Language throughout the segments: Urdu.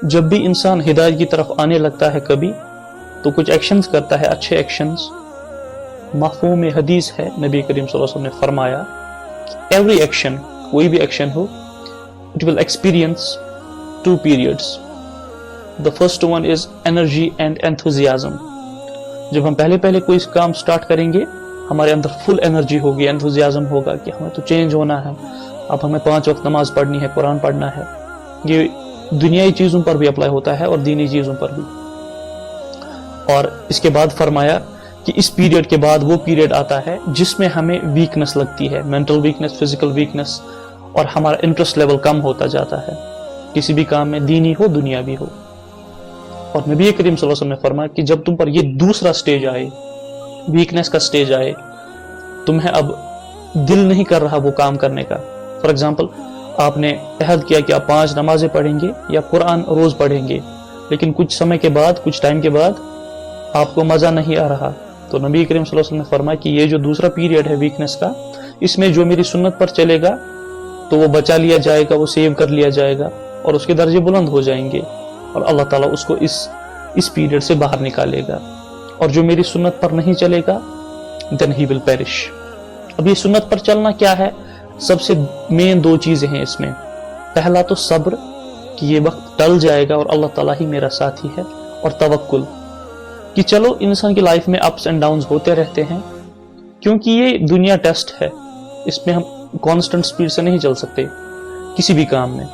جب بھی انسان ہدایت کی طرف آنے لگتا ہے کبھی تو کچھ ایکشنز کرتا ہے، اچھے ایکشنز. مفہوم حدیث ہے، نبی کریم صلی اللہ علیہ وسلم نے فرمایا کہ ایوری ایکشن، کوئی بھی ایکشن ہو، it will experience two periods. The first one is energy and enthusiasm. جب ہم پہلے کوئی کام سٹارٹ کریں گے ہمارے اندر فل انرجی ہوگی، انتھوزیازم ہوگا کہ ہمیں تو چینج ہونا ہے، اب ہمیں 5 وقت نماز پڑھنی ہے، قرآن پڑھنا ہے. یہ دنیائی چیزوں پر بھی اپلائی ہوتا ہے اور دینی چیزوں پر بھی. اور اس کے بعد فرمایا کہ اس پیریڈ کے بعد وہ پیریڈ آتا ہے جس میں ہمیں ویکنس لگتی ہے، مینٹل ویکنس، فزیکل ویکنس، اور ہمارا انٹرسٹ لیول کم ہوتا جاتا ہے کسی بھی کام میں، دینی ہو دنیاوی ہو. اور نبی کریم صلی اللہ علیہ وسلم نے فرمایا کہ جب تم پر یہ دوسرا سٹیج آئے، ویکنس کا سٹیج آئے، تمہیں اب دل نہیں کر رہا وہ کام کرنے کا. فار ایگزامپل آپ نے عہد کیا کہ آپ 5 نمازیں پڑھیں گے یا قرآن روز پڑھیں گے، لیکن کچھ سمے کے بعد، کچھ ٹائم کے بعد آپ کو مزہ نہیں آ رہا، تو نبی کریم صلی اللہ علیہ وسلم نے فرمایا کہ یہ جو دوسرا پیریڈ ہے ویکنس کا، اس میں جو میری سنت پر چلے گا تو وہ بچا لیا جائے گا، وہ سیو کر لیا جائے گا اور اس کے درجے بلند ہو جائیں گے اور اللہ تعالیٰ اس کو اس پیریڈ سے باہر نکالے گا. اور جو میری سنت پر نہیں چلے گا then he will perish. اب یہ سنت پر چلنا کیا ہے؟ سب سے مین 2 چیزیں ہیں اس میں. پہلا تو صبر کہ یہ وقت ٹل جائے گا اور اللہ تعالیٰ ہی میرا ساتھی ہے، اور توکل کہ چلو انسان کی لائف میں اپس اینڈ ڈاؤنز ہوتے رہتے ہیں کیونکہ یہ دنیا ٹیسٹ ہے، اس میں ہم کانسٹنٹ سپیڈ سے نہیں چل سکتے کسی بھی کام میں.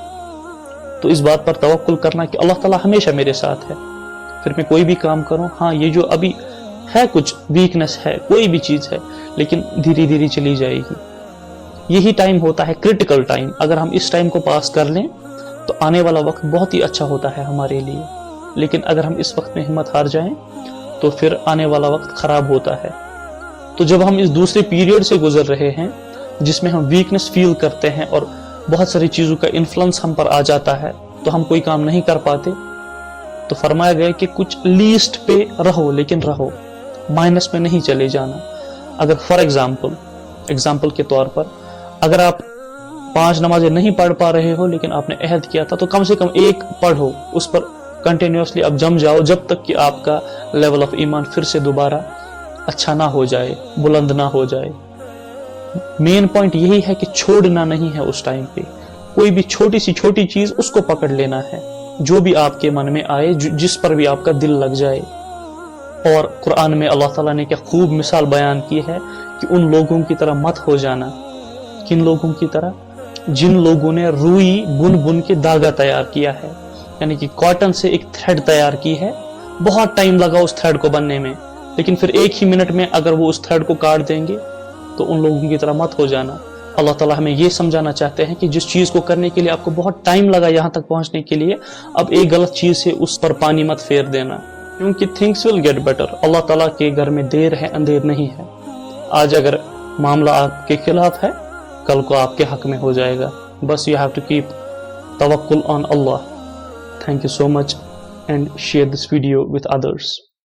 تو اس بات پر توکل کرنا کہ اللہ تعالیٰ ہمیشہ میرے ساتھ ہے، پھر میں کوئی بھی کام کروں. ہاں یہ جو ابھی ہے کچھ ویکنس ہے، کوئی بھی چیز ہے، لیکن دھیرے دھیرے چلی جائے گی. یہی ٹائم ہوتا ہے کرٹیکل ٹائم. اگر ہم اس ٹائم کو پاس کر لیں تو آنے والا وقت بہت ہی اچھا ہوتا ہے ہمارے لیے، لیکن اگر ہم اس وقت میں ہمت ہار جائیں تو پھر آنے والا وقت خراب ہوتا ہے. تو جب ہم اس دوسرے پیریڈ سے گزر رہے ہیں جس میں ہم ویکنس فیل کرتے ہیں اور بہت ساری چیزوں کا انفلوئنس ہم پر آ جاتا ہے تو ہم کوئی کام نہیں کر پاتے، تو فرمایا گیا کہ کچھ لیسٹ پہ رہو، لیکن رہو، مائنس میں نہیں چلے جانا. اگر فار ایگزامپل کے طور پر اگر آپ 5 نمازیں نہیں پڑھ پا رہے ہو لیکن آپ نے عہد کیا تھا تو کم سے کم 1 پڑھو، اس پر کنٹینیوسلی اب جم جاؤ جب تک کہ آپ کا لیول آف ایمان پھر سے دوبارہ اچھا نہ ہو جائے، بلند نہ ہو جائے. مین پوائنٹ یہی ہے کہ چھوڑنا نہیں ہے. اس ٹائم پہ کوئی بھی چھوٹی چیز اس کو پکڑ لینا ہے، جو بھی آپ کے من میں آئے، جس پر بھی آپ کا دل لگ جائے. اور قرآن میں اللہ تعالیٰ نے کیا خوب مثال بیان کی ہے کہ ان لوگوں کی طرح مت ہو جانا. کن لوگوں کی طرح؟ جن لوگوں نے روئی بن کے داغا تیار کیا ہے، یعنی کہ کاٹن سے ایک تھریڈ تیار کی ہے، بہت ٹائم لگا اس تھریڈ کو بننے میں، لیکن پھر 1 ہی منٹ میں اگر وہ اس تھریڈ کو کاٹ دیں گے تو ان لوگوں کی طرح مت ہو جانا. اللہ تعالیٰ ہمیں یہ سمجھانا چاہتے ہیں کہ جس چیز کو کرنے کے لیے آپ کو بہت ٹائم لگا یہاں تک پہنچنے کے لیے، اب ایک غلط چیز سے اس پر پانی مت پھیر دینا، کیونکہ تھنگس ول گیٹ بیٹر. اللہ تعالیٰ کے گھر میں دیر ہے اندھیر نہیں ہے. آج اگر معاملہ آپ کے خلاف ہے کل کو آپ کے حق میں ہو جائے گا. بس یو ہیو ٹو کیپ توکل آن اللہ. Thank you so much and share this video with others.